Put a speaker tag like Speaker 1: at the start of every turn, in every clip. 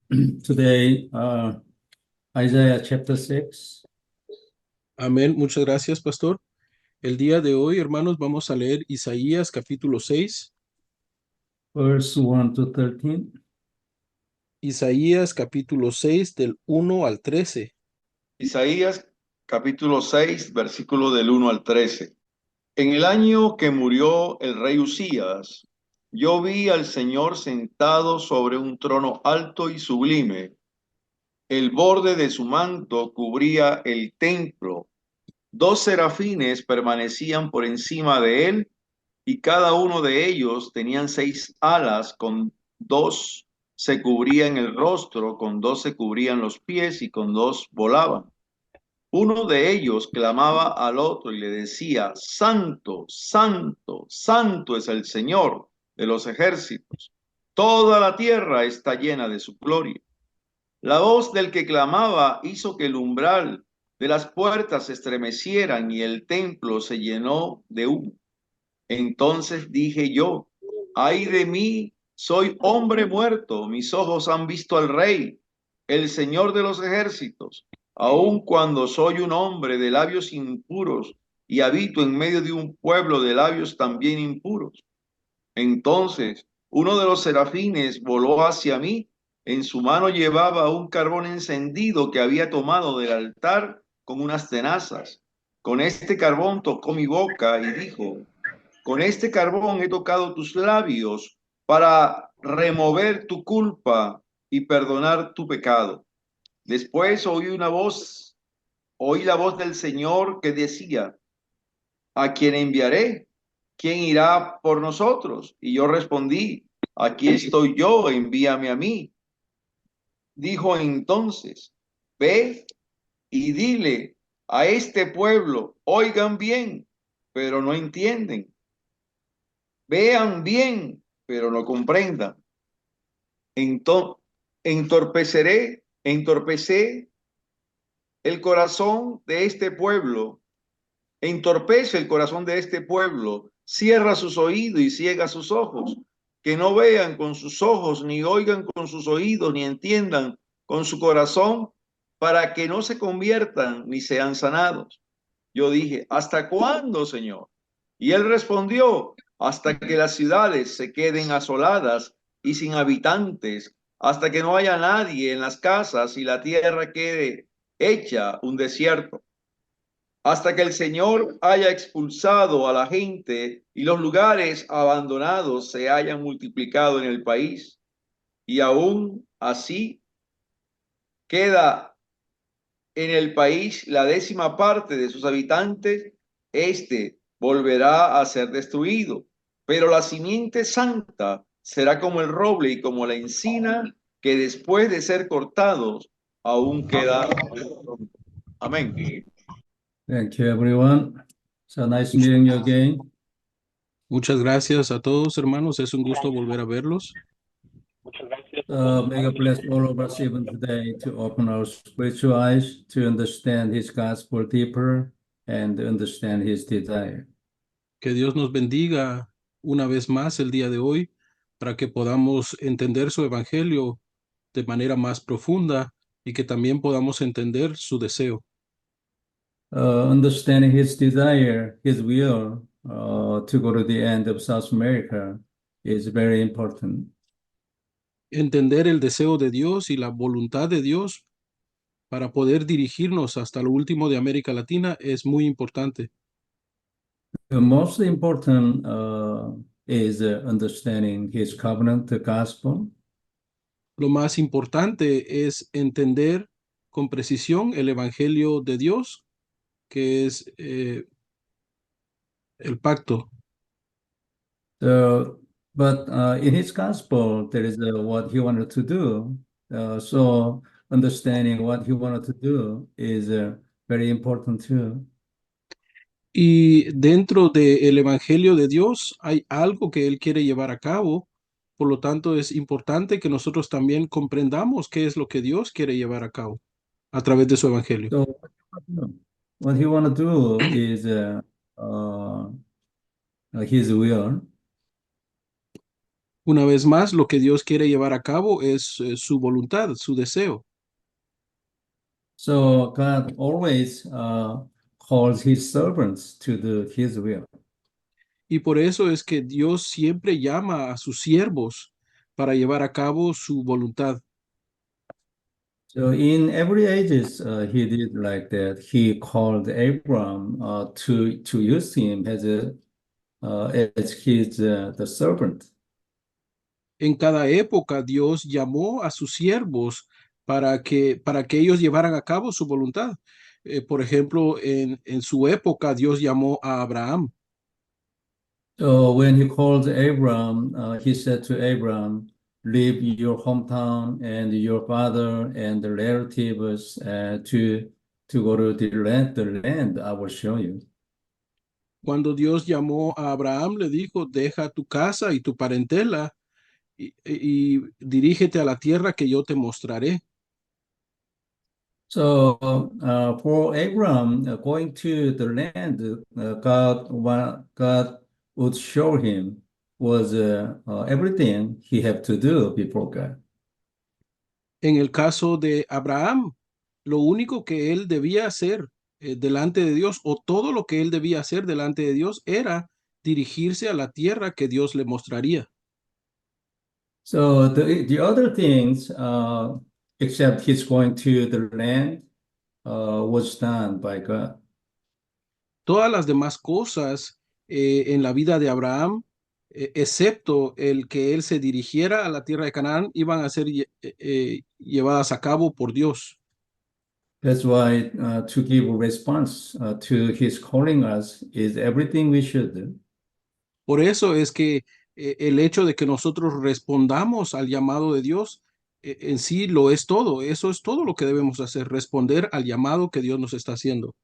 Speaker 1: Today, Isaiah chapter 6,
Speaker 2: Amén. Muchas gracias, pastor. El día de hoy, hermanos, vamos a leer Isaías capítulo 6.
Speaker 1: verse 1 to 13.
Speaker 2: Isaías capítulo 6 del 1 al 13.
Speaker 3: Isaías capítulo 6, versículo del 1 al 13. En el año que murió el rey Usías, yo vi al Señor sentado sobre un trono alto y sublime. El borde de su manto cubría el templo. Dos serafines permanecían por encima de él, y cada uno de ellos tenían 6 alas, con dos se cubrían el rostro, con dos se cubrían los pies y con dos volaban. Uno de ellos clamaba al otro y le decía: Santo, santo, santo es el Señor de los ejércitos. Toda la tierra está llena de su gloria. La voz del que clamaba hizo que el umbral de las puertas se estremecieran y el templo se llenó de humo. Entonces dije yo: ay de mí, soy hombre muerto, mis ojos han visto al Rey, el Señor de los ejércitos. Aun cuando soy un hombre de labios impuros y habito en medio de un pueblo de labios también impuros. Entonces uno de los serafines voló hacia mí. En su mano llevaba un carbón encendido que había tomado del altar con unas tenazas. Con este carbón tocó mi boca y dijo: con este carbón he tocado tus labios para remover tu culpa y perdonar tu pecado. Después oí la voz del Señor que decía: ¿a quién enviaré? ¿Quién irá por nosotros? Y yo respondí: aquí estoy yo, envíame a mí. Dijo entonces: ve y dile a este pueblo, oigan bien, pero no entienden, vean bien, pero no comprendan. Entonces, entorpecé el corazón de este pueblo, entorpece el corazón de este pueblo, cierra sus oídos y ciega sus ojos, que no vean con sus ojos, ni oigan con sus oídos, ni entiendan con su corazón, para que no se conviertan ni sean sanados. Yo dije: ¿hasta cuándo, Señor? Y él respondió: hasta que las ciudades se queden asoladas y sin habitantes, hasta que no haya nadie en las casas y la tierra quede hecha un desierto, hasta que el Señor haya expulsado a la gente y los lugares abandonados se hayan multiplicado en el país. Y aún así queda en el país la 10ª parte de sus habitantes, este volverá a ser destruido. Pero la simiente santa será como el roble y como la encina, que después de ser cortados aún queda. Amén.
Speaker 1: Thank you, everyone. So nice meeting you again.
Speaker 2: Muchas gracias a todos, hermanos. Es un gusto volver a verlos.
Speaker 1: May God bless all of us even today to open our spiritual eyes to understand His gospel deeper and understand His desire.
Speaker 2: Que Dios nos bendiga una vez más el día de hoy para que podamos entender su evangelio de manera más profunda y que también podamos entender su deseo.
Speaker 1: Understanding His desire, His will to go to the end of South America is very important.
Speaker 2: Entender el deseo de Dios y la voluntad de Dios para poder dirigirnos hasta lo último de América Latina es muy importante.
Speaker 1: The most important is understanding His covenant, the gospel.
Speaker 2: Lo más importante es entender con precisión el evangelio de Dios, que es el pacto.
Speaker 1: But in His gospel, there is what He wanted to do. So understanding what He wanted to do is very important too.
Speaker 2: Y dentro del evangelio de Dios hay algo que Él quiere llevar a cabo. Por lo tanto, es importante que nosotros también comprendamos qué es lo que Dios quiere llevar a cabo a través de su evangelio.
Speaker 1: So what He want to do is uh, His will.
Speaker 2: Una vez más, lo que Dios quiere llevar a cabo es su voluntad, su deseo.
Speaker 1: So God always calls his servants to do his will.
Speaker 2: Y por eso es que Dios siempre llama a sus siervos para llevar a cabo su voluntad.
Speaker 1: So in every ages, he did like that. He called Abram to use him as his the servant.
Speaker 2: En cada época Dios llamó a sus siervos para que ellos llevaran a cabo su voluntad. Por ejemplo, en su época Dios llamó a Abraham.
Speaker 1: So when he called Abram, he said to Abram, "Leave your hometown and your father and the relatives to go to the land I will show you."
Speaker 2: Cuando Dios llamó a Abraham, le dijo, deja tu casa y tu parentela y dirígete a la tierra que yo te mostraré.
Speaker 1: So for Abram, going to the land God would show him was everything he had to do before God.
Speaker 2: En el caso de Abraham, lo único que él debía hacer delante de Dios, o todo lo que él debía hacer delante de Dios, era dirigirse a la tierra que Dios le mostraría.
Speaker 1: So the other things, except he's going to the land, was done by God.
Speaker 2: Todas las demás cosas en la vida de Abraham, excepto el que él se dirigiera a la tierra de Canaán, iban a ser llevadas a cabo por Dios.
Speaker 1: That's why to give a response to his calling us is everything we should do.
Speaker 2: Por eso es que el hecho de que nosotros respondamos al llamado de Dios en sí lo es todo. Eso es todo lo que debemos hacer, responder al llamado que Dios nos está haciendo.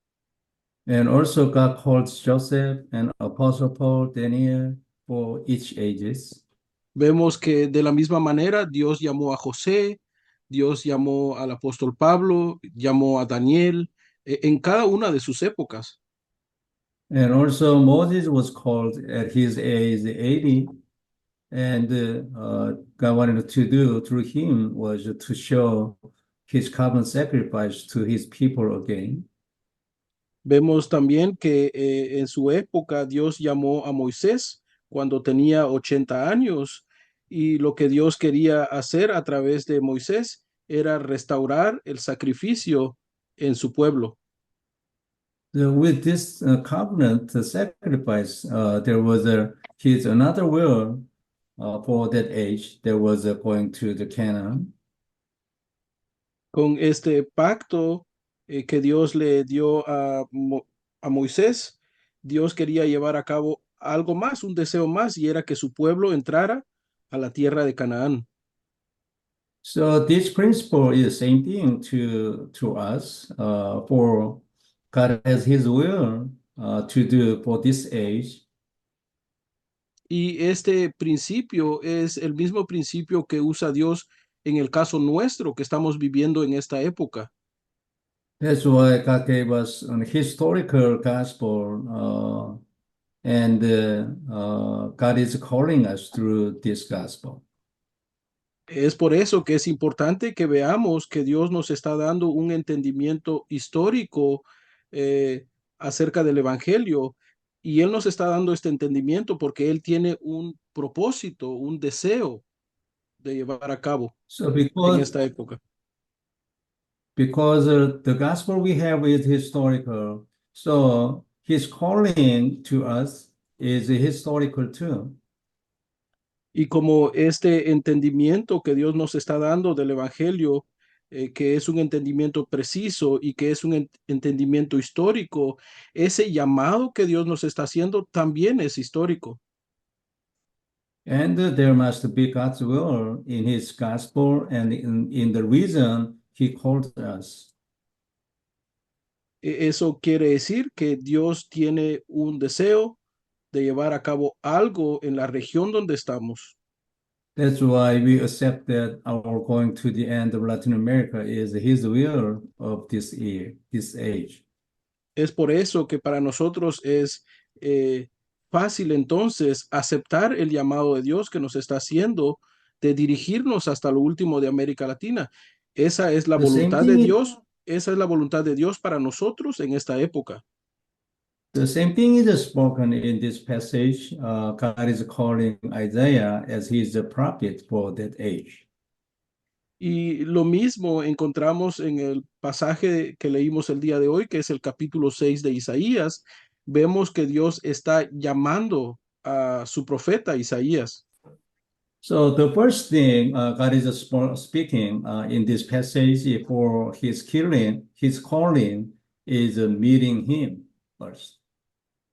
Speaker 1: And also God calls Joseph and Apostle Paul, Daniel for each ages.
Speaker 2: Vemos que de la misma manera Dios llamó a José, Dios llamó al apóstol Pablo, llamó a Daniel en cada una de sus épocas.
Speaker 1: And also Moses was called at his age 80, and God wanted to do through him was to show his carbon sacrifice to his people again.
Speaker 2: Vemos también que en su época Dios llamó a Moisés cuando tenía 80 años y lo que Dios quería hacer a través de Moisés era restaurar el sacrificio en su pueblo.
Speaker 1: With this covenant sacrifice, there was another will for that age. There was going to the Canaan.
Speaker 2: Con este pacto que Dios le dio a Moisés, Dios quería llevar a cabo algo más, un deseo más, y era que su pueblo entrara a la tierra de Canaán.
Speaker 1: So this principle is the same thing to us. For God has His will to do for this age.
Speaker 2: Y este principio es el mismo principio que usa Dios en el caso nuestro que estamos viviendo en esta época.
Speaker 1: That's why God gave us an historical gospel, and God is calling us through this gospel.
Speaker 2: Es por eso que es importante que veamos que Dios nos está dando un entendimiento histórico eh, acerca del Evangelio y Él nos está dando este entendimiento porque Él tiene un propósito, un deseo de llevar a cabo
Speaker 1: So
Speaker 2: en esta época.
Speaker 1: because the gospel we have is historical, so His calling to us is historical too.
Speaker 2: Y como este entendimiento que Dios nos está dando del Evangelio, que es un entendimiento preciso y que es un entendimiento histórico, ese llamado que Dios nos está haciendo también es histórico.
Speaker 1: And there must be God's will in His gospel and in the reason He called us.
Speaker 2: Eso quiere decir que Dios tiene un deseo de llevar a cabo algo en la región donde estamos.
Speaker 1: That's why we accept that our going to the end of Latin America is His will of this year, this age.
Speaker 2: Es por eso que para nosotros es fácil entonces aceptar el llamado de Dios que nos está haciendo de dirigirnos hasta lo último de América Latina. Esa es la
Speaker 1: The same
Speaker 2: voluntad de
Speaker 1: thing,
Speaker 2: Dios, esa es la voluntad de Dios para nosotros en esta época.
Speaker 1: the same thing is spoken in this passage. God is calling Isaiah as he is the prophet for that age.
Speaker 2: Y lo mismo encontramos en el pasaje que leímos el día de hoy, que es el capítulo 6 de Isaías. Vemos que Dios está llamando a su profeta Isaías.
Speaker 1: So the first thing God is speaking in this passage for his calling is meeting him first.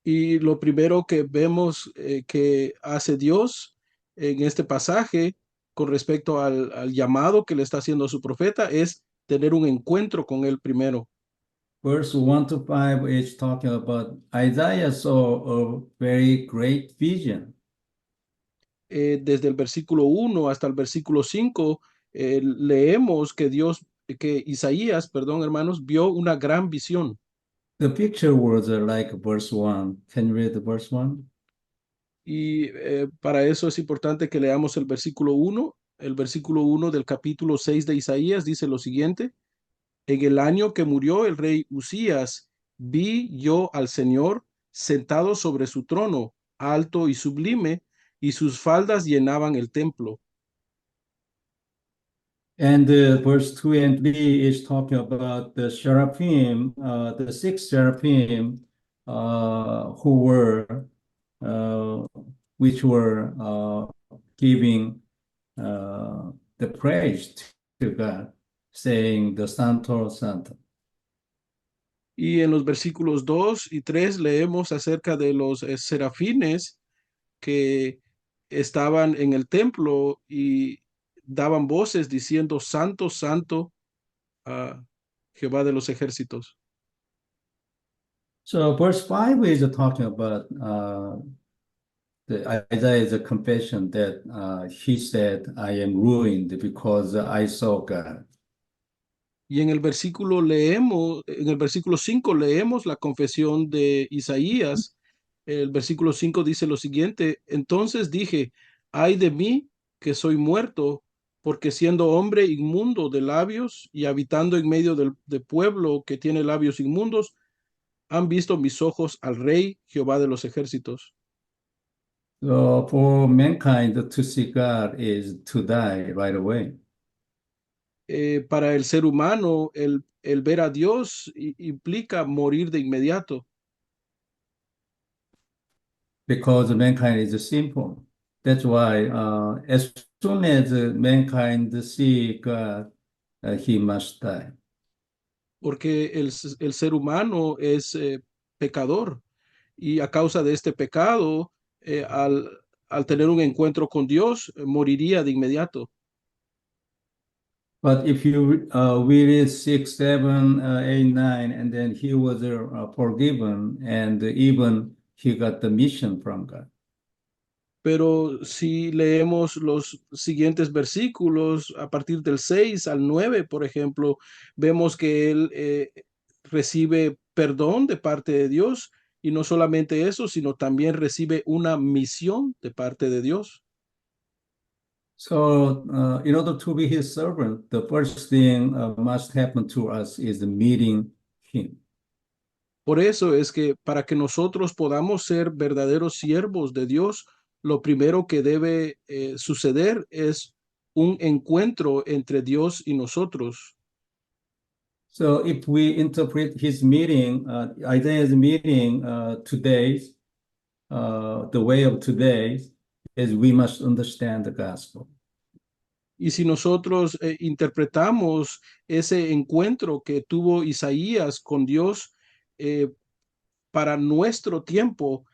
Speaker 2: Y lo primero que vemos que hace Dios en este pasaje con respecto al llamado que le está haciendo a su profeta es tener un encuentro con él primero.
Speaker 1: Verse 1 to 5 is talking about Isaiah saw a very great vision.
Speaker 2: Desde el versículo 1 hasta el versículo 5, leemos que Isaías, perdón, hermanos, vio una gran visión.
Speaker 1: The picture was like verse 1. Can you read the verse 1?
Speaker 2: Y para eso es importante que leamos el versículo 1. El versículo 1 del capítulo 6 de Isaías dice lo siguiente: En el año que murió el rey Usías, vi yo al Señor sentado sobre su trono, alto y sublime, y sus faldas llenaban el templo.
Speaker 1: And verse 2 and 3 is talking about the seraphim, the six seraphim who were, which were giving the praise to God, saying the Santo, Santo.
Speaker 2: Y en los versículos 2 y 3 leemos acerca de los serafines que estaban en el templo y daban voces diciendo: Santo, Santo, a Jehová de los ejércitos.
Speaker 1: So verse 5 is talking about Isaiah's confession that he said, I am ruined because I saw God.
Speaker 2: Y en el versículo en el versículo 5 leemos la confesión de Isaías. El versículo 5 dice lo siguiente: Entonces dije, ay de mí que soy muerto, porque siendo hombre inmundo de labios y habitando en medio de pueblo que tiene labios inmundos, han visto mis ojos al Rey Jehová de los ejércitos.
Speaker 1: So for mankind to see God is to die right away.
Speaker 2: Para el ser humano, el ver a Dios implica morir de inmediato,
Speaker 1: Because mankind is sinful. That's why as soon as mankind see God, he must die.
Speaker 2: porque el ser humano es pecador, y a causa de este pecado, al tener un encuentro con Dios, moriría de inmediato.
Speaker 1: But if you read it 6, 7, 8, 9, and then he was forgiven, and even he got the mission from God.
Speaker 2: Pero si leemos los siguientes versículos, a partir del 6 al 9, por ejemplo, vemos que él recibe perdón de parte de Dios, y no solamente eso, sino también recibe una misión de parte de Dios.
Speaker 1: So, in order to be his servant, the first thing must happen to us is meeting him.
Speaker 2: Por eso es que para que nosotros podamos ser verdaderos siervos de Dios, lo primero que debe suceder es un encuentro entre Dios y nosotros.
Speaker 1: So, if we interpret his meeting, Isaiah's meeting today, the way of today is we must understand the gospel.
Speaker 2: Y si nosotros interpretamos ese encuentro que tuvo Isaías con Dios para nuestro tiempo,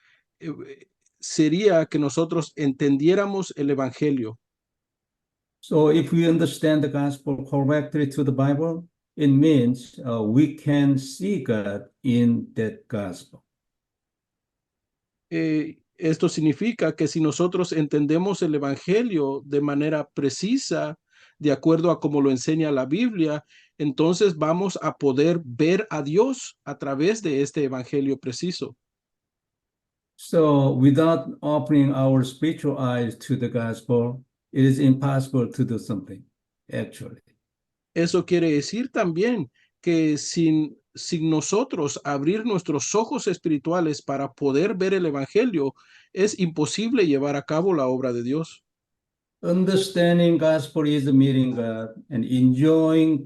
Speaker 2: sería que nosotros entendiéramos el evangelio.
Speaker 1: So, if we understand the gospel correctly to the Bible, it means we can see God in that gospel.
Speaker 2: Esto significa que si nosotros entendemos el evangelio de manera precisa, de acuerdo a como lo enseña la Biblia, entonces vamos a poder ver a Dios a través de este evangelio preciso.
Speaker 1: So without opening our spiritual eyes to the gospel, it is impossible to do something, actually.
Speaker 2: Eso quiere decir también que sin nosotros abrir nuestros ojos espirituales para poder ver el Evangelio, es imposible llevar a cabo la obra de Dios.
Speaker 1: Understanding gospel is meeting God, and enjoying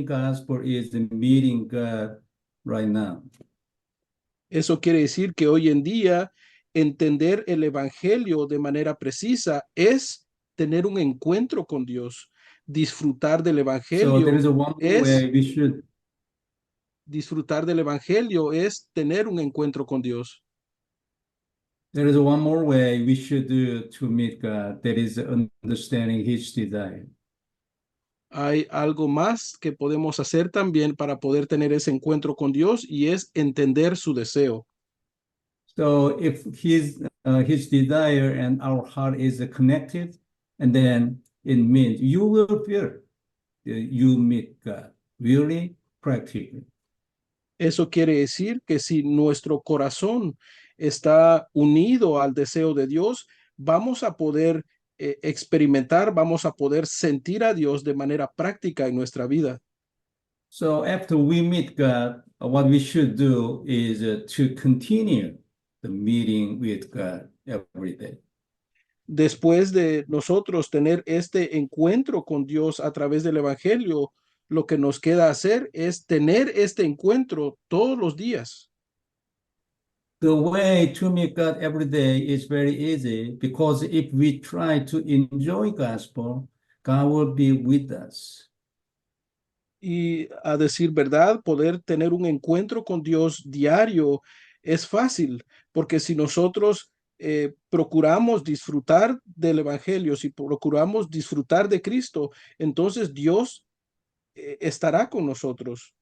Speaker 1: gospel is meeting God right now.
Speaker 2: Eso quiere decir que hoy en día entender el Evangelio de manera precisa es tener un encuentro con Dios. Disfrutar del
Speaker 1: So there
Speaker 2: Evangelio
Speaker 1: is a one more
Speaker 2: es
Speaker 1: way we should
Speaker 2: disfrutar del Evangelio es tener un encuentro con Dios.
Speaker 1: there is one more way we should do to meet God. That is understanding His desire.
Speaker 2: Hay algo más que podemos hacer también para poder tener ese encuentro con Dios y es entender su deseo.
Speaker 1: So if His desire and our heart is connected, and then it means you will feel you meet God really practically.
Speaker 2: Eso quiere decir que si nuestro corazón está unido al deseo de Dios, vamos a poder experimentar, vamos a poder sentir a Dios de manera práctica en nuestra vida.
Speaker 1: So after we meet God, what we should do is to continue the meeting with God every day.
Speaker 2: Después de nosotros tener este encuentro con Dios a través del Evangelio, lo que nos queda hacer es tener este encuentro todos los días.
Speaker 1: The way to meet God every day is very easy because if we try to enjoy gospel, God will be with us.
Speaker 2: Y a decir verdad, poder tener un encuentro con Dios diario es fácil, porque si nosotros procuramos disfrutar del Evangelio, si procuramos disfrutar de Cristo, entonces Dios estará con nosotros.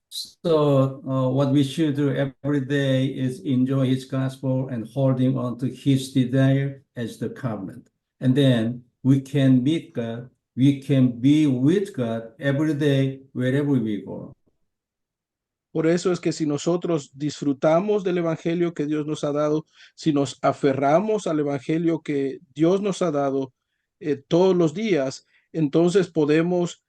Speaker 1: So what we should do every day is enjoy His gospel and holding on to His desire as the covenant. And then we can meet God, we can be with God every day wherever we go.
Speaker 2: Por eso es que si nosotros disfrutamos del Evangelio que Dios nos ha dado, si nos aferramos al Evangelio que Dios nos ha dado todos los días, entonces podemos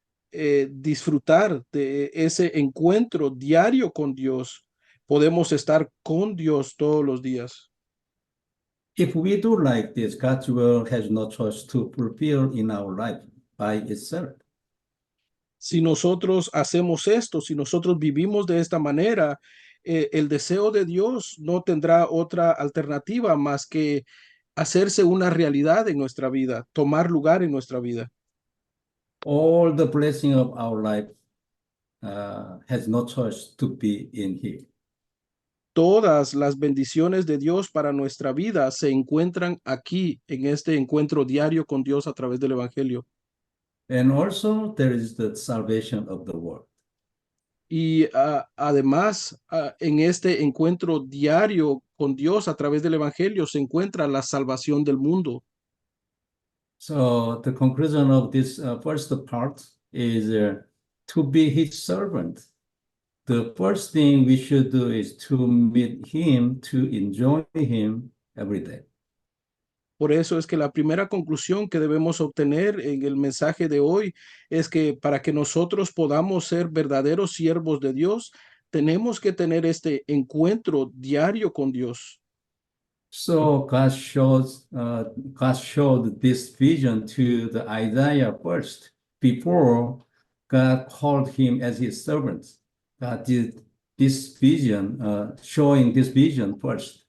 Speaker 2: disfrutar de ese encuentro diario con Dios. Podemos estar con Dios todos los días.
Speaker 1: If we do like this, God's will has no choice to fulfill in our life by itself.
Speaker 2: Si nosotros hacemos esto, si nosotros vivimos de esta manera, el deseo de Dios no tendrá otra alternativa más que hacerse una realidad en nuestra vida, tomar lugar en nuestra vida.
Speaker 1: All the blessing of our life has no choice to be in here.
Speaker 2: Todas las bendiciones de Dios para nuestra vida se encuentran aquí en este encuentro diario con Dios a través del Evangelio.
Speaker 1: And also there is the salvation of the world.
Speaker 2: Y además, en este encuentro diario con Dios a través del Evangelio se encuentra la salvación del mundo.
Speaker 1: So the conclusion of this first part is to be His servant. The first thing we should do is to meet Him, to enjoy Him every day.
Speaker 2: Por eso es que la primera conclusión que debemos obtener en el mensaje de hoy es que para que nosotros podamos ser verdaderos siervos de Dios, tenemos que tener este encuentro diario con Dios.
Speaker 1: So God showed this vision to the Isaiah first before God called him as His servant. God did this vision, showing this vision first.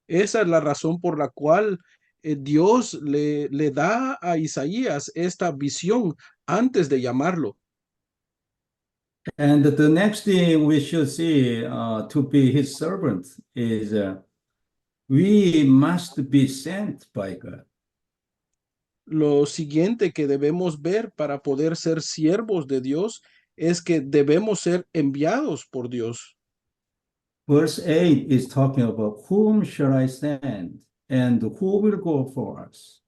Speaker 2: Esa es la razón por la cual Dios le da a Isaías esta visión antes de llamarlo.
Speaker 1: And the next thing we should see to be His servant is we must be sent by God.
Speaker 2: Lo siguiente que debemos ver para poder ser siervos de Dios es que debemos ser enviados por Dios.
Speaker 1: Verse 8 is talking about whom shall I send and who will go for us.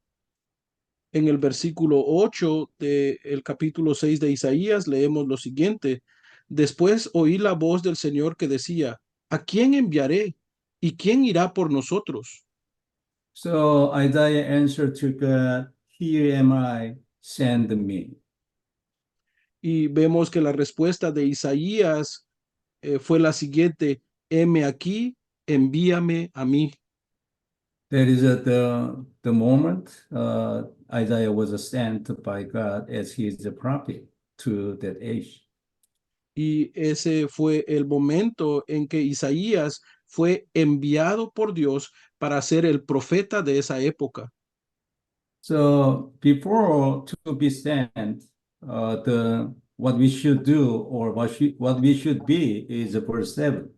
Speaker 2: En el versículo 8 del capítulo 6 de Isaías leemos lo siguiente. Después oí la voz del Señor que decía, ¿a quién enviaré? ¿Y quién irá por nosotros?
Speaker 1: So Isaiah answered to God, "Here am I, send me."
Speaker 2: Y vemos que la respuesta de Isaías fue la siguiente: heme aquí, envíame a mí.
Speaker 1: That is at the moment Isaiah was sent by God as his prophet to that age.
Speaker 2: Y ese fue el momento en que Isaías fue enviado por Dios para ser el profeta de esa época.
Speaker 1: So before to be sent, the what we should do or what we should be is verse 7.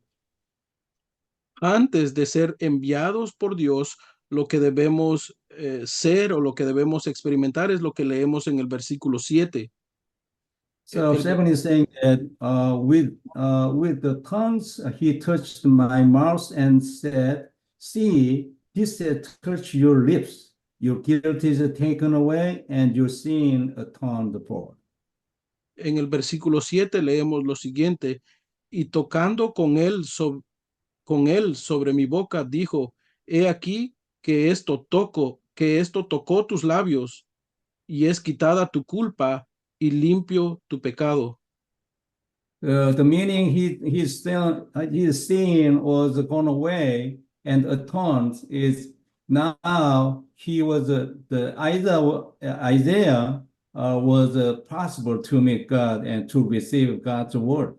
Speaker 2: Antes de ser enviados por Dios, lo que debemos ser o lo que debemos experimentar es lo que leemos en el versículo 7.
Speaker 1: So
Speaker 2: El,
Speaker 1: 7 is saying that with the tongues he touched my mouth and said, "See, he said, touch your lips. Your guilt is taken away and your sin atoned for."
Speaker 2: en el versículo 7 leemos lo siguiente: y tocando con él sobre mi boca, dijo, he aquí que esto tocó tus labios, y es quitada tu culpa y limpio tu pecado.
Speaker 1: The meaning his sin was gone away and atoned is now he was the Isaiah was possible to meet God and to receive God's word.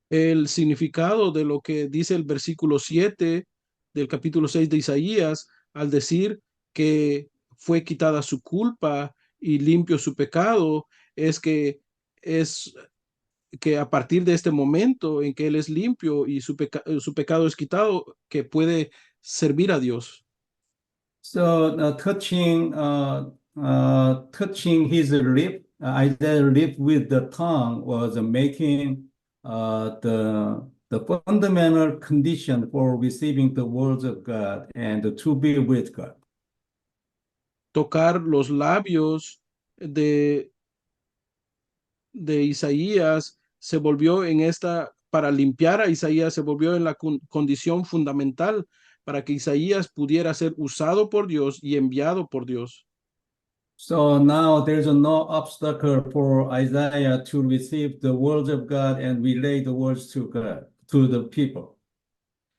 Speaker 2: El significado de lo que dice el versículo 7 del capítulo 6 de Isaías, al decir que fue quitada su culpa y limpio su pecado, es que a partir de este momento en que él es limpio y su pecado es quitado, que puede servir a Dios.
Speaker 1: So touching his lip, Isaiah's lip with the tongue was making the fundamental condition for receiving the words of God and to be with God.
Speaker 2: Tocar los labios de, de Isaías se volvió en para limpiar a Isaías, se volvió en la condición fundamental para que Isaías pudiera ser usado por Dios y enviado por Dios.
Speaker 1: So now there's no obstacle for Isaiah to receive the words of God and relay the words to God, to the people.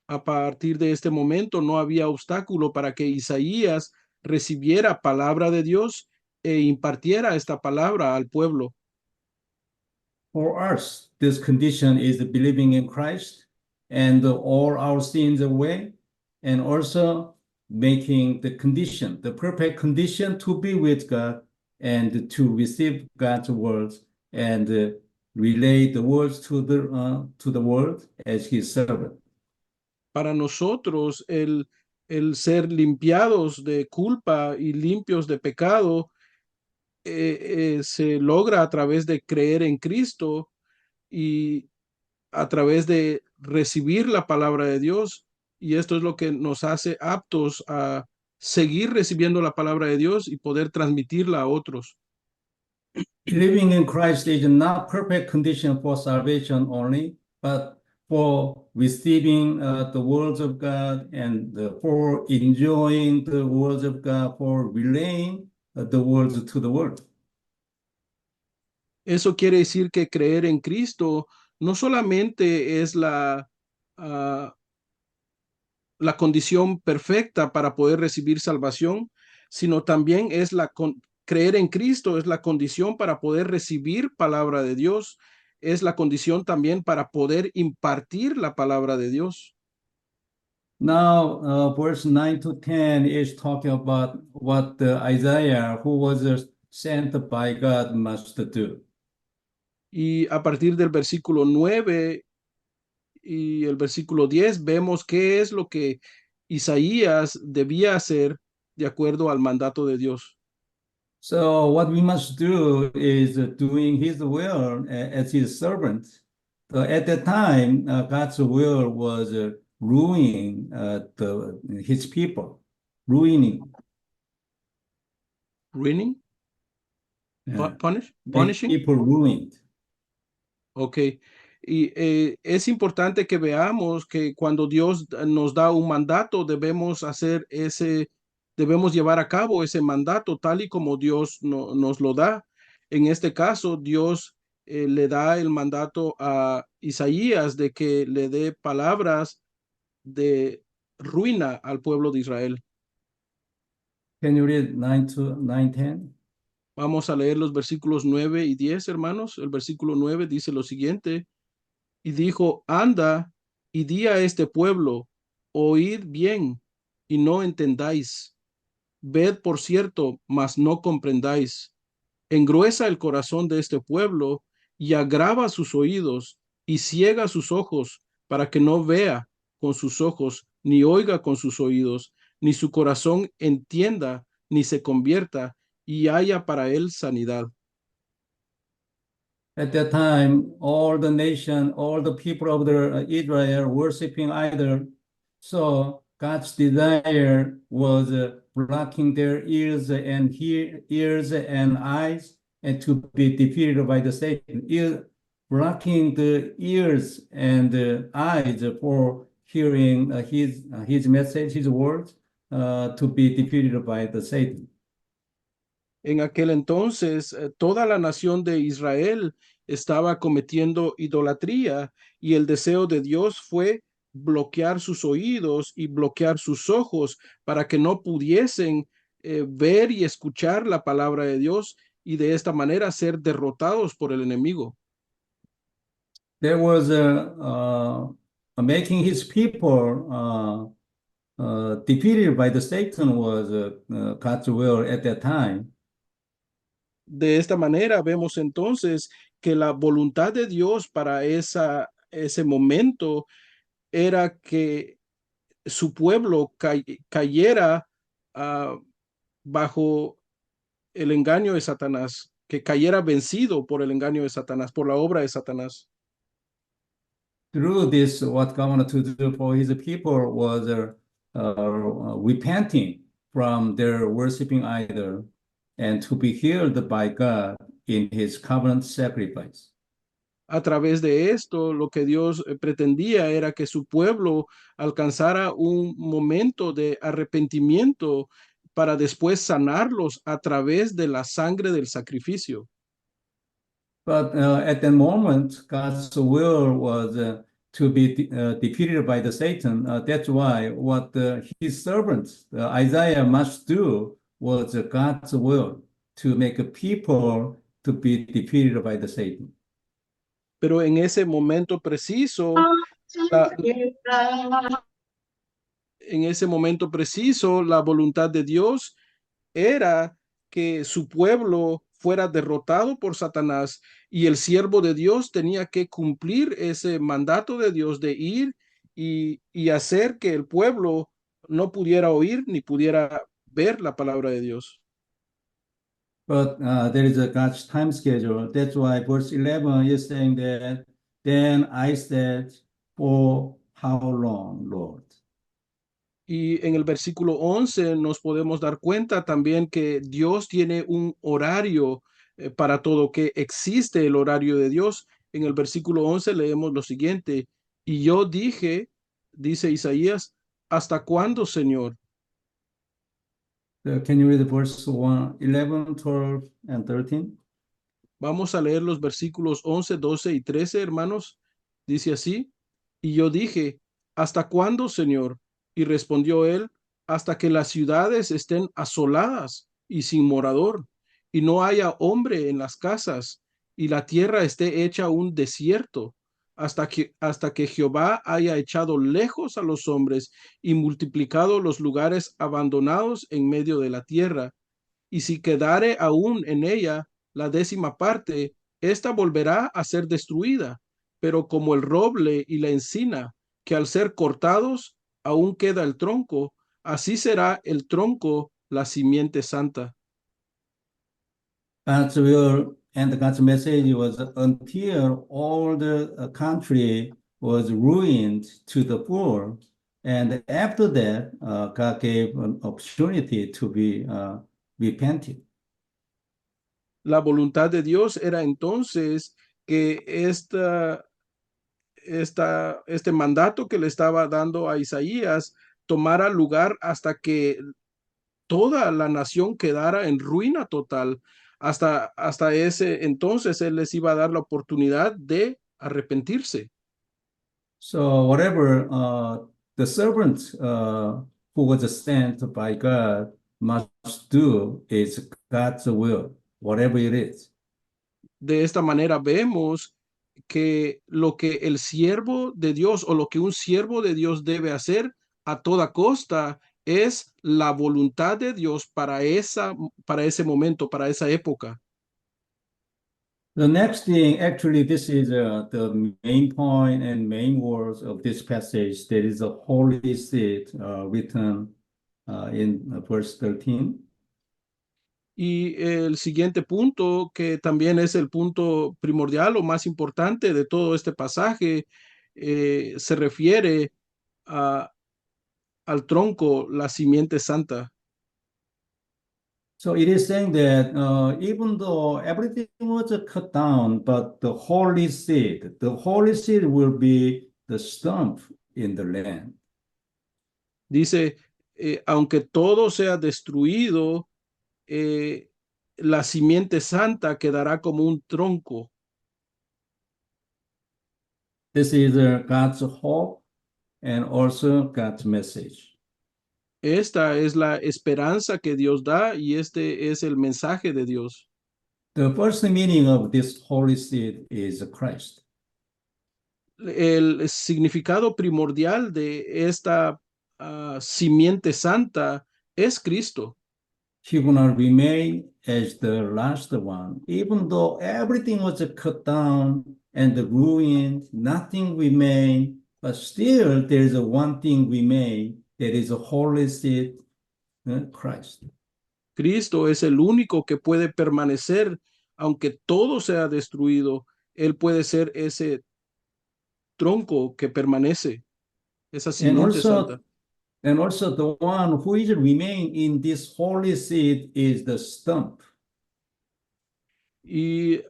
Speaker 2: A partir de este momento no había obstáculo para que Isaías recibiera palabra de Dios e impartiera esta palabra al pueblo.
Speaker 1: For us, this condition is believing in Christ and all our sins away, and also making the condition, the perfect condition to be with God and to receive God's words and relay the words to the world as his servant.
Speaker 2: Para nosotros, el ser limpiados de culpa y limpios de pecado se logra a través de creer en Cristo y a través de recibir la palabra de Dios. Y esto es lo que nos hace aptos a seguir recibiendo la palabra de Dios y poder transmitirla a otros.
Speaker 1: Believing in Christ is not perfect condition for salvation only, but for receiving the words of God and for enjoying the words of God, for relaying the words to the world.
Speaker 2: Eso quiere decir que creer en Cristo no solamente es la condición perfecta para poder recibir salvación, sino también es creer en Cristo es la condición para poder recibir palabra de Dios, es la condición también para poder impartir la palabra de Dios.
Speaker 1: Now, verse 9 to 10 is talking about what Isaiah, who was sent by God, must do.
Speaker 2: Y a partir del versículo 9 y el versículo 10 vemos qué es lo que Isaías debía hacer de acuerdo al mandato de Dios.
Speaker 1: So what we must do is doing his will as his servant. So at that time, God's will was ruining his people, ruining,
Speaker 2: Ruining,
Speaker 1: uh, make
Speaker 2: punishing.
Speaker 1: people ruined.
Speaker 2: Ok. Y es importante que veamos que cuando Dios nos da un mandato, debemos llevar a cabo ese mandato tal y como Dios nos lo da. En este caso, Dios le da el mandato a Isaías de que le dé palabras de ruina al pueblo de Israel.
Speaker 1: Can you read 9 to 10?
Speaker 2: Vamos a leer los versículos 9 y 10, hermanos. El versículo 9 dice lo siguiente: y dijo, anda y di a este pueblo, oíd bien y no entendáis, ved por cierto, mas no comprendáis. Engruesa el corazón de este pueblo y agrava sus oídos y ciega sus ojos para que no vea con sus ojos, ni oiga con sus oídos, ni su corazón entienda, ni se convierta y haya para él sanidad.
Speaker 1: At that time, all the nation, all the people of the Israel worshiping idol. So God's desire was blocking their ears and eyes, and to be defeated by the Satan. Blocking the ears and the eyes for hearing his message, his words, to be defeated by the Satan.
Speaker 2: En aquel entonces, toda la nación de Israel estaba cometiendo idolatría y el deseo de Dios fue bloquear sus oídos y bloquear sus ojos para que no pudiesen ver y escuchar la palabra de Dios y de esta manera ser derrotados por el enemigo.
Speaker 1: There was making his people defeated by the Satan was God's will at that time.
Speaker 2: De esta manera vemos entonces que la voluntad de Dios para ese momento era que su pueblo cayera bajo el engaño de Satanás, que cayera vencido por el engaño de Satanás, por la obra de Satanás.
Speaker 1: Through this, what God wanted to do for his people was repenting from their worshiping idol and to be healed by God in his covenant sacrifice.
Speaker 2: A través de esto, lo que Dios pretendía era que su pueblo alcanzara un momento de arrepentimiento para después sanarlos a través de la sangre del sacrificio.
Speaker 1: But at that moment, God's will was to be defeated by the Satan. That's why what his servants, Isaiah, must do was God's will to make a people to be defeated by the Satan.
Speaker 2: Pero en ese momento preciso, la, la voluntad de Dios era que su pueblo fuera derrotado por Satanás y el siervo de Dios tenía que cumplir ese mandato de Dios de ir y hacer que el pueblo no pudiera oír ni pudiera ver la palabra de Dios.
Speaker 1: But there is a God's time schedule. That's why verse 11 is saying that, then I said, for how long, Lord?
Speaker 2: Y en el versículo 11 nos podemos dar cuenta también que Dios tiene un horario para todo, que existe el horario de Dios. En el versículo 11 leemos lo siguiente: y yo dije, dice Isaías, ¿hasta cuándo, Señor?
Speaker 1: Can you read the verse 11, 12, and 13?
Speaker 2: Vamos a leer los versículos 11, 12 y 13, hermanos. Dice así: y yo dije, ¿hasta cuándo, Señor? Y respondió él, hasta que las ciudades estén asoladas y sin morador, y no haya hombre en las casas, y la tierra esté hecha un desierto, hasta que Jehová haya echado lejos a los hombres y multiplicado los lugares abandonados en medio de la tierra. Y si quedare aún en ella la 10ª parte, ésta volverá a ser destruida, pero como el roble y la encina, que al ser cortados aún queda el tronco, así será el tronco la simiente santa.
Speaker 1: God's will and God's message was until all the country was ruined to the poor. And after that, God gave an opportunity to be repented.
Speaker 2: La voluntad de Dios era entonces que este mandato que le estaba dando a Isaías tomara lugar hasta que toda la nación quedara en ruina total. Hasta ese entonces él les iba a dar la oportunidad de arrepentirse.
Speaker 1: So whatever the servant who was sent by God must do is God's will, whatever it is.
Speaker 2: De esta manera vemos que lo que el siervo de Dios o lo que un siervo de Dios debe hacer a toda costa es la voluntad de Dios para ese momento, para esa época.
Speaker 1: The next thing, actually, this is the main point and main words of this passage. There is a holy seed written in verse 13.
Speaker 2: Y el siguiente punto, que también es el punto primordial o más importante de todo este pasaje, se refiere a, al tronco, la simiente santa.
Speaker 1: So it is saying that even though everything was cut down, but the holy seed will be the stump in the land.
Speaker 2: Dice, aunque todo sea destruido, eh, la simiente santa quedará como un tronco.
Speaker 1: This is God's hope and also God's message.
Speaker 2: Esta es la esperanza que Dios da y este es el mensaje de Dios.
Speaker 1: The first meaning of this holy seed is Christ.
Speaker 2: El significado primordial de esta simiente santa es Cristo.
Speaker 1: He will not remain as the last one, even though everything was cut down and ruined, nothing remained, but still there is one thing remain, that is a holy seed, Christ.
Speaker 2: Cristo es el único que puede permanecer, aunque todo sea destruido. Él puede ser ese tronco que permanece, esa
Speaker 1: And
Speaker 2: simiente santa.
Speaker 1: also the one who is remain in this holy seed is the stump.
Speaker 2: Y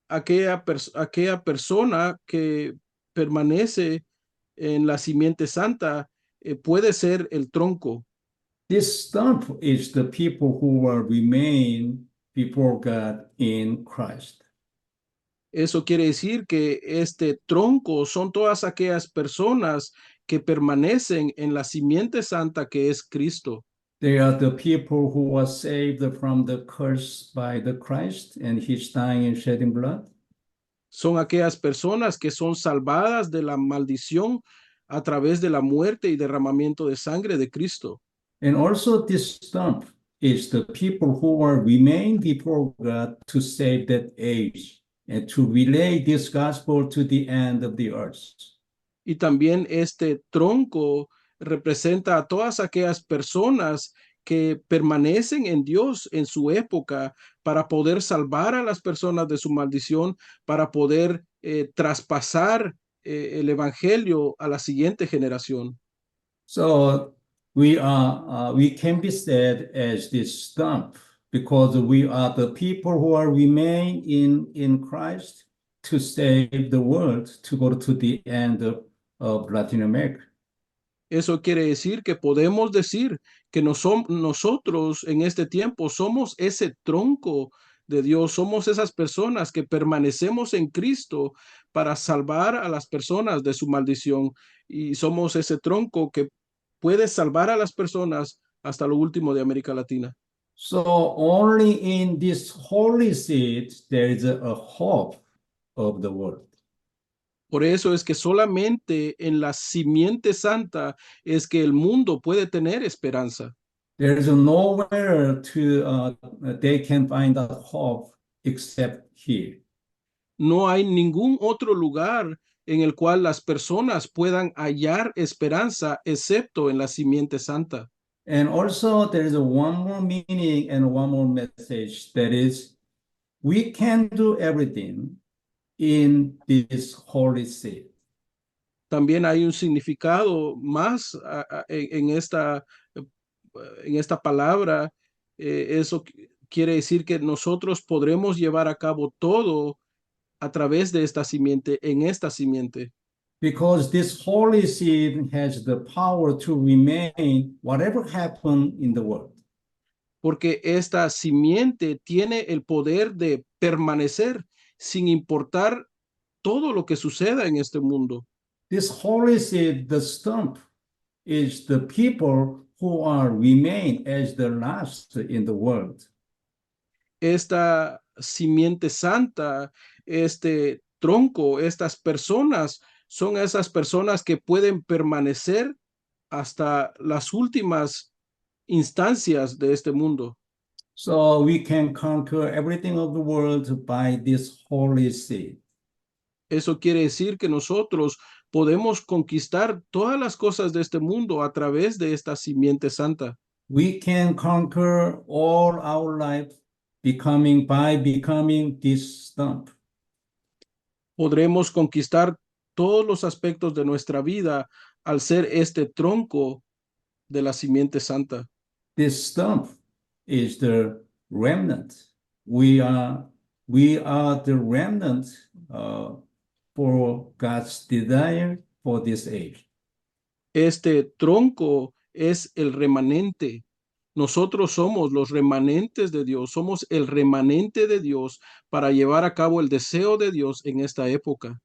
Speaker 2: aquella persona que permanece en la simiente santa puede ser el tronco.
Speaker 1: This stump is the people who will remain before God in Christ.
Speaker 2: Eso quiere decir que este tronco son todas aquellas personas que permanecen en la simiente santa que es Cristo.
Speaker 1: They are the people who were saved from the curse by the Christ and his dying and shedding blood.
Speaker 2: Son aquellas personas que son salvadas de la maldición a través de la muerte y derramamiento de sangre de Cristo.
Speaker 1: And also this stump is the people who will remain before God to save that age and to relay this gospel to the end of the earth.
Speaker 2: Y también este tronco representa a todas aquellas personas que permanecen en Dios en su época para poder salvar a las personas de su maldición, para poder traspasar el evangelio a la siguiente generación.
Speaker 1: So we can be said as this stump because we are the people who are remain in Christ to save the world, to go to the end of Latin America.
Speaker 2: Eso quiere decir que podemos decir que nosotros en este tiempo somos ese tronco de Dios, somos esas personas que permanecemos en Cristo para salvar a las personas de su maldición y somos ese tronco que puede salvar a las personas hasta lo último de América Latina.
Speaker 1: So only in this holy seed there is a hope of the world.
Speaker 2: Por eso es que solamente en la simiente santa es que el mundo puede tener esperanza.
Speaker 1: There is nowhere they can find a hope except here.
Speaker 2: No hay ningún otro lugar en el cual las personas puedan hallar esperanza excepto en la simiente santa.
Speaker 1: And also there is one more meaning and one more message, that is, we can do everything in this holy seed.
Speaker 2: También hay un significado más en esta palabra. Eso quiere decir que nosotros podremos llevar a cabo todo a través de esta simiente, en esta simiente.
Speaker 1: Because this holy seed has the power to remain whatever happened in the world.
Speaker 2: Porque esta simiente tiene el poder de permanecer sin importar todo lo que suceda en este mundo.
Speaker 1: This holy seed, the stump, is the people who are remain as the last in the world.
Speaker 2: Esta simiente santa, este tronco, estas personas son esas personas que pueden permanecer hasta las últimas instancias de este mundo.
Speaker 1: So we can conquer everything of the world by this holy seed.
Speaker 2: Eso quiere decir que nosotros podemos conquistar todas las cosas de este mundo a través de esta simiente santa.
Speaker 1: We can conquer all our life by becoming this stump.
Speaker 2: Podremos conquistar todos los aspectos de nuestra vida al ser este tronco de la simiente santa.
Speaker 1: This stump is the remnant. We are the remnant for God's desire for this age.
Speaker 2: Este tronco es el remanente. Nosotros somos los remanentes de Dios, somos el remanente de Dios para llevar a cabo el deseo de Dios en esta época.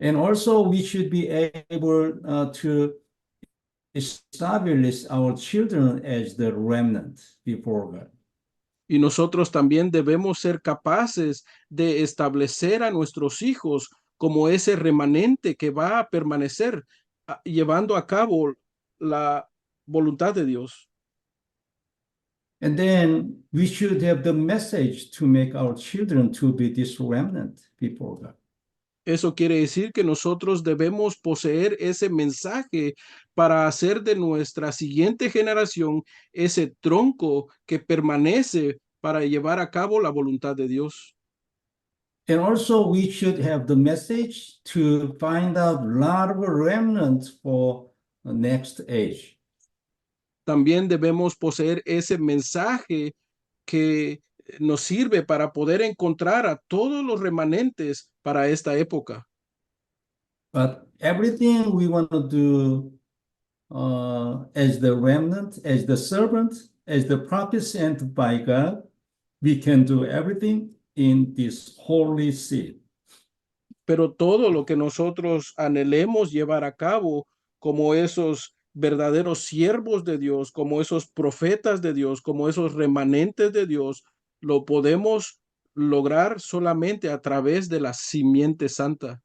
Speaker 1: And also we should be able to establish our children as the remnant before God.
Speaker 2: Y nosotros también debemos ser capaces de establecer a nuestros hijos como ese remanente que va a permanecer llevando a cabo la voluntad de Dios.
Speaker 1: And then we should have the message to make our children to be this remnant before God.
Speaker 2: Eso quiere decir que nosotros debemos poseer ese mensaje para hacer de nuestra siguiente generación ese tronco que permanece para llevar a cabo la voluntad de Dios.
Speaker 1: And also we should have the message to find out a lot of remnants for the next age.
Speaker 2: También debemos poseer ese mensaje que nos sirve para poder encontrar a todos los remanentes para esta época.
Speaker 1: But everything we want to do as the remnant, as the servant, as the prophet sent by God, we can do everything in this holy seed.
Speaker 2: Pero todo lo que nosotros anhelemos llevar a cabo como esos verdaderos siervos de Dios, como esos profetas de Dios, como esos remanentes de Dios, lo podemos lograr solamente a través de la simiente santa.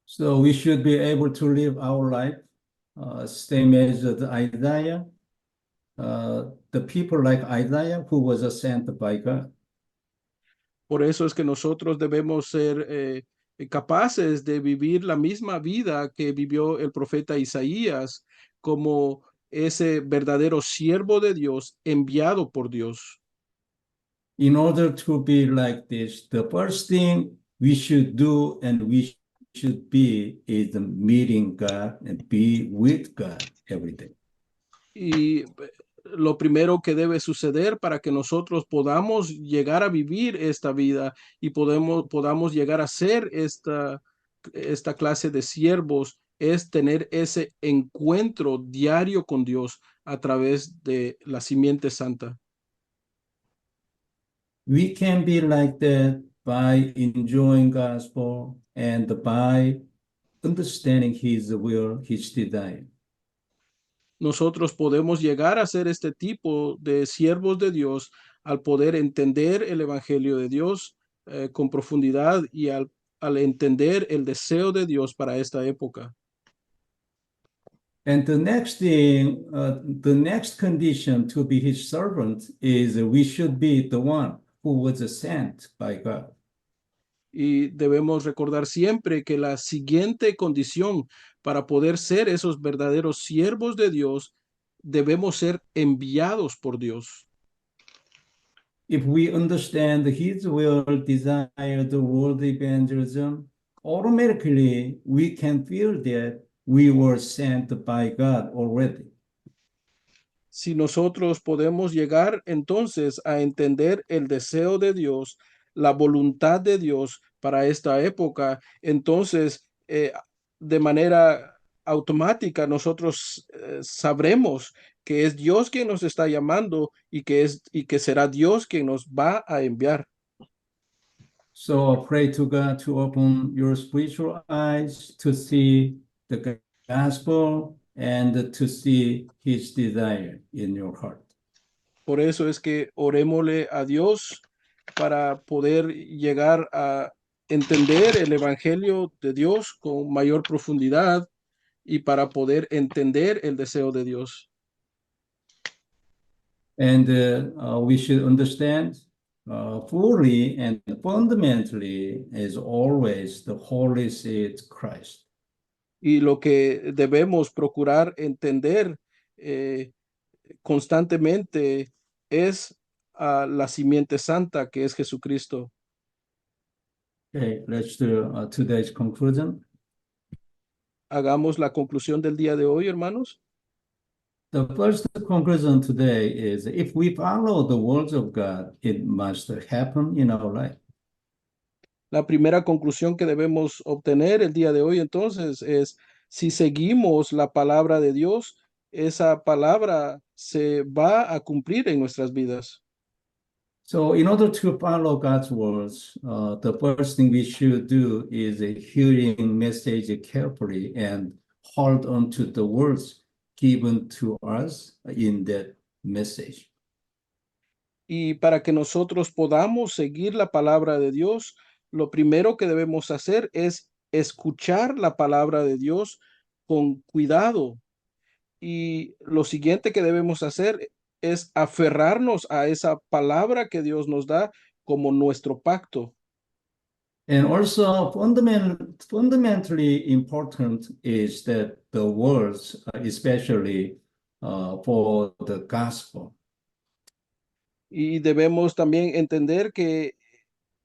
Speaker 1: So we should be able to live our life same as Isaiah, the people like Isaiah who was sent by God.
Speaker 2: Por eso es que nosotros debemos ser capaces de vivir la misma vida que vivió el profeta Isaías como ese verdadero siervo de Dios enviado por Dios.
Speaker 1: In order to be like this, the first thing we should do and we should be is meeting God and be with God every day.
Speaker 2: Y lo primero que debe suceder para que nosotros podamos llegar a vivir esta vida y podamos llegar a ser esta clase de siervos es tener ese encuentro diario con Dios a través de la simiente santa.
Speaker 1: We can be like that by enjoying gospel and by understanding his will, his desire.
Speaker 2: Nosotros podemos llegar a ser este tipo de siervos de Dios al poder entender el evangelio de Dios con profundidad y al entender el deseo de Dios para esta época.
Speaker 1: And the next thing, the next condition to be his servant is we should be the one who was sent by God.
Speaker 2: Y debemos recordar siempre que la siguiente condición para poder ser esos verdaderos siervos de Dios, debemos ser enviados por Dios.
Speaker 1: If we understand his will, desire, the world evangelism, automatically we can feel that we were sent by God already.
Speaker 2: Si nosotros podemos llegar entonces a entender el deseo de Dios, la voluntad de Dios para esta época, entonces de manera automática nosotros sabremos que es Dios quien nos está llamando y que será Dios quien nos va a enviar.
Speaker 1: So pray to God to open your spiritual eyes to see the gospel and to see his desire in your heart.
Speaker 2: Por eso es que orémosle a Dios para poder llegar a entender el Evangelio de Dios con mayor profundidad y para poder entender el deseo de Dios.
Speaker 1: And we should understand fully and fundamentally as always the Holy Seed Christ.
Speaker 2: Y lo que debemos procurar entender eh, constantemente es a la simiente santa que es Jesucristo.
Speaker 1: Okay, let's do today's conclusion.
Speaker 2: Hagamos la conclusión del día de hoy, hermanos.
Speaker 1: The first conclusion today is if we follow the words of God, it must happen in our life.
Speaker 2: La primera conclusión que debemos obtener el día de hoy entonces es si seguimos la palabra de Dios, esa palabra se va a cumplir en nuestras vidas.
Speaker 1: So in order to follow God's words, the first thing we should do is hearing message carefully and hold on to the words given to us in that message.
Speaker 2: Y para que nosotros podamos seguir la palabra de Dios, lo primero que debemos hacer es escuchar la palabra de Dios con cuidado. Y lo siguiente que debemos hacer es aferrarnos a esa palabra que Dios nos da como nuestro pacto.
Speaker 1: And also fundamentally important is that the words, especially for the gospel.
Speaker 2: Y debemos también entender que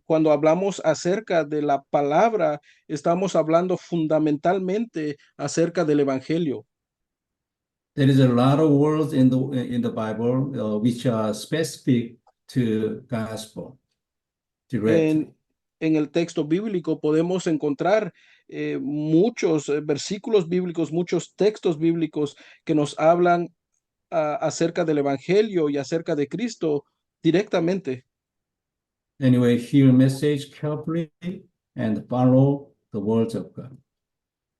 Speaker 2: cuando hablamos acerca de la palabra, estamos hablando fundamentalmente acerca del evangelio.
Speaker 1: There is a lot of words in the Bible which are specific to gospel directly.
Speaker 2: En el texto bíblico podemos encontrar muchos versículos bíblicos, muchos textos bíblicos que nos hablan acerca del evangelio y acerca de Cristo directamente.
Speaker 1: Anyway, hear message carefully and follow the words of God.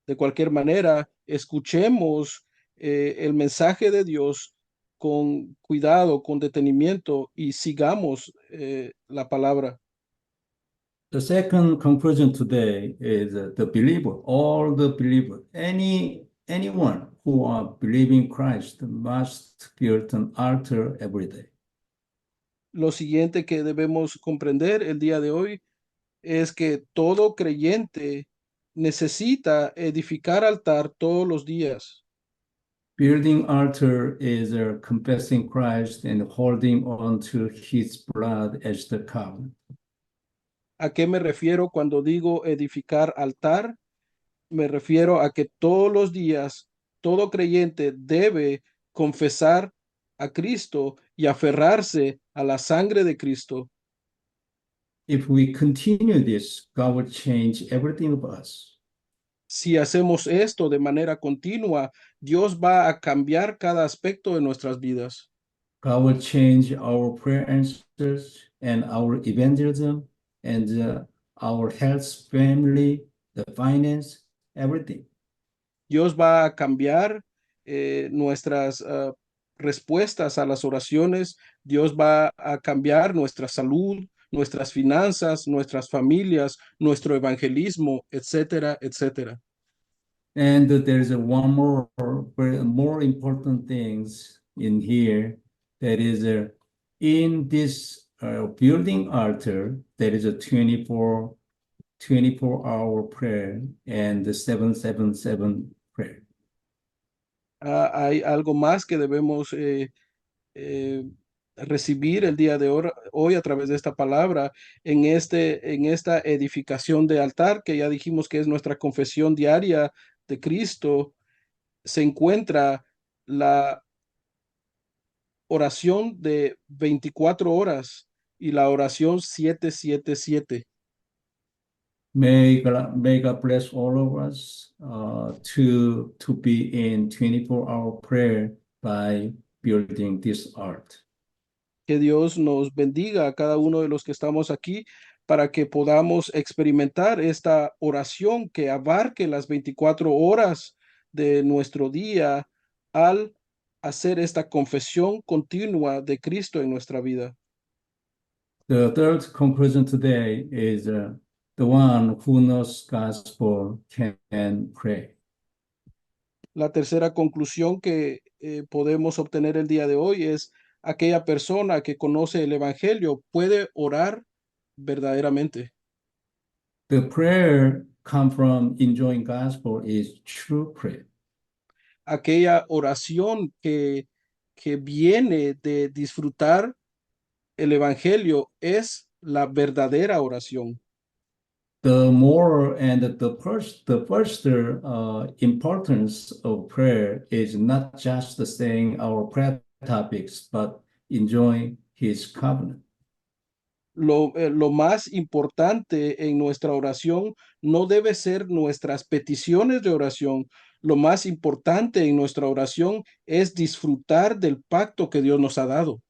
Speaker 2: De cualquier manera, escuchemos el mensaje de Dios con cuidado, con detenimiento y sigamos la palabra.
Speaker 1: The second conclusion today is the believer, all the believer, anyone who are believing Christ must build an altar every day.
Speaker 2: Lo siguiente que debemos comprender el día de hoy es que todo creyente necesita edificar altar todos los días.
Speaker 1: Building altar is confessing Christ and holding on to his blood as the covenant.
Speaker 2: ¿A qué me refiero cuando digo edificar altar? Me refiero a que todos los días todo creyente debe confesar a Cristo y aferrarse a la sangre de Cristo.
Speaker 1: If we continue this, God will change everything of us.
Speaker 2: Si hacemos esto de manera continua, Dios va a cambiar cada aspecto de nuestras vidas.
Speaker 1: God will change our prayer answers and our evangelism and our health, family, the finance, everything.
Speaker 2: Dios va a cambiar nuestras respuestas a las oraciones. Dios va a cambiar nuestra salud, nuestras finanzas, nuestras familias, nuestro evangelismo, etcétera, etcétera.
Speaker 1: And there's one more important things in here. That is in this building altar, there is a 24-hour prayer and the 777 prayer.
Speaker 2: Hay algo más que debemos recibir el día de hoy a través de esta palabra en esta edificación de altar que ya dijimos que es nuestra confesión diaria de Cristo. Se encuentra la oración de 24 horas y la oración 777.
Speaker 1: May God bless all of us to be in 24-hour prayer by building this art.
Speaker 2: Que Dios nos bendiga a cada uno de los que estamos aquí para que podamos experimentar esta oración que abarque las 24 horas de nuestro día al hacer esta confesión continua de Cristo en nuestra vida.
Speaker 1: The third conclusion today is the one who knows gospel can pray.
Speaker 2: La tercera conclusión que podemos obtener el día de hoy es aquella persona que conoce el Evangelio puede orar verdaderamente.
Speaker 1: The prayer come from enjoying gospel is true prayer.
Speaker 2: Aquella oración que viene de disfrutar el Evangelio es la verdadera oración.
Speaker 1: The more and the first importance of prayer is not just saying our prayer topics, but enjoying His covenant.
Speaker 2: Lo más importante en nuestra oración no debe ser nuestras peticiones de oración. Lo más importante en nuestra oración es disfrutar del pacto que Dios nos ha dado.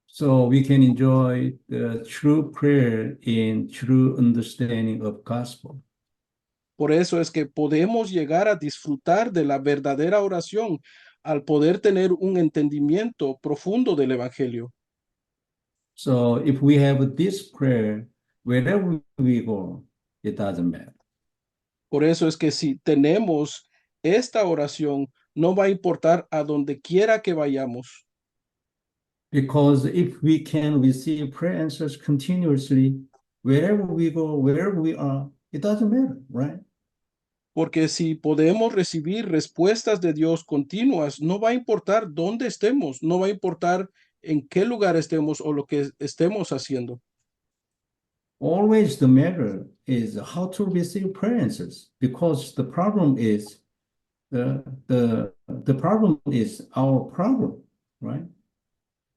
Speaker 1: So we can enjoy the true prayer in true understanding of gospel.
Speaker 2: Por eso es que podemos llegar a disfrutar de la verdadera oración al poder tener un entendimiento profundo del Evangelio.
Speaker 1: So if we have this prayer, wherever we go, it doesn't matter.
Speaker 2: Por eso es que si tenemos esta oración, no va a importar a donde quiera que vayamos.
Speaker 1: Because if we can receive prayer answers continuously, wherever we go, wherever we are, it doesn't matter, right?
Speaker 2: Porque si podemos recibir respuestas de Dios continuas, no va a importar dónde estemos, no va a importar en qué lugar estemos o lo que estemos haciendo.
Speaker 1: Always the matter is how to receive prayer answers, because the problem is the problem is our problem, right?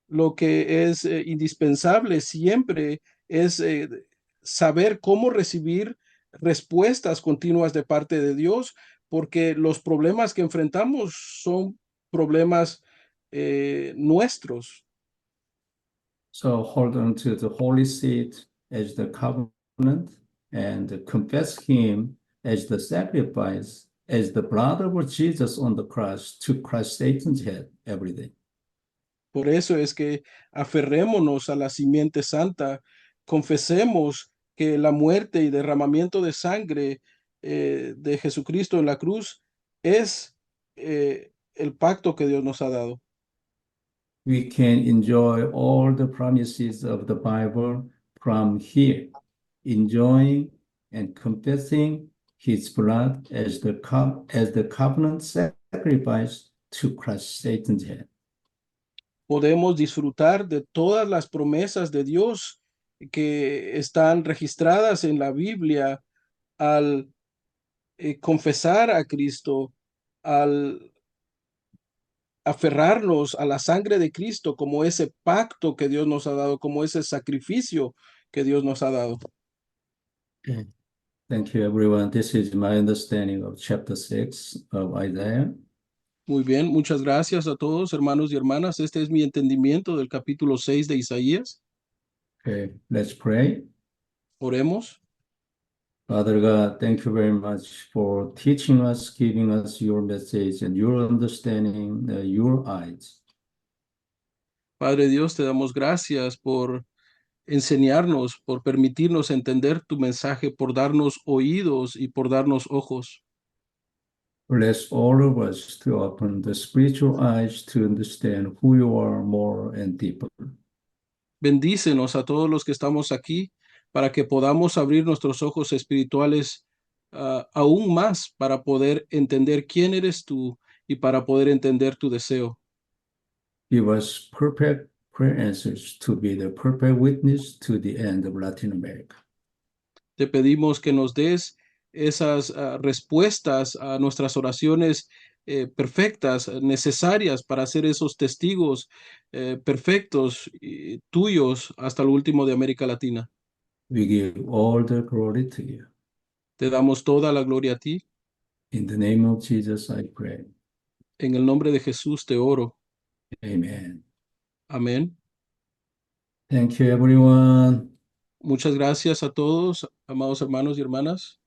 Speaker 2: Lo que es indispensable siempre es saber cómo recibir respuestas continuas de parte de Dios, porque los problemas que enfrentamos son problemas nuestros.
Speaker 1: So hold on to the holy seed as the covenant and confess Him as the sacrifice, as the blood of Jesus on the cross to crush Satan's head every day.
Speaker 2: Por eso es que aferrémonos a la simiente santa, confesemos que la muerte y derramamiento de sangre de Jesucristo en la cruz es el pacto que Dios nos ha dado.
Speaker 1: We can enjoy all the promises of the Bible from here, enjoying and confessing His blood as the covenant sacrifice to crush Satan's head.
Speaker 2: Podemos disfrutar de todas las promesas de Dios que están registradas en la Biblia al confesar a Cristo, al aferrarnos a la sangre de Cristo como ese pacto que Dios nos ha dado, como ese sacrificio que Dios nos ha dado.
Speaker 1: Thank you, everyone. This is my understanding of chapter 6 of Isaiah.
Speaker 2: Muy bien, muchas gracias a todos, hermanos y hermanas. Este es mi entendimiento del capítulo 6 de Isaías.
Speaker 1: Okay, let's pray.
Speaker 2: Oremos.
Speaker 1: Father God, thank you very much for teaching us, giving us your message and your understanding, your eyes.
Speaker 2: Padre Dios, te damos gracias por enseñarnos, por permitirnos entender tu mensaje, por darnos oídos y por darnos ojos.
Speaker 1: Bless all of us to open the spiritual eyes to understand who you are more and deeper.
Speaker 2: Bendícenos a todos los que estamos aquí para que podamos abrir nuestros ojos espirituales aún más para poder entender quién eres tú y para poder entender tu deseo.
Speaker 1: Give us perfect prayer answers to be the perfect witness to the end of Latin America.
Speaker 2: Te pedimos que nos des esas respuestas a nuestras oraciones perfectas, necesarias para ser esos testigos perfectos tuyos hasta el último de América Latina.
Speaker 1: We give all the glory to you.
Speaker 2: Te damos toda la gloria a ti.
Speaker 1: In the name of Jesus, I pray.
Speaker 2: En el nombre de Jesús te oro.
Speaker 1: Amen.
Speaker 2: Amén.
Speaker 1: Thank you, everyone.
Speaker 2: Muchas gracias a todos, amados hermanos y hermanas.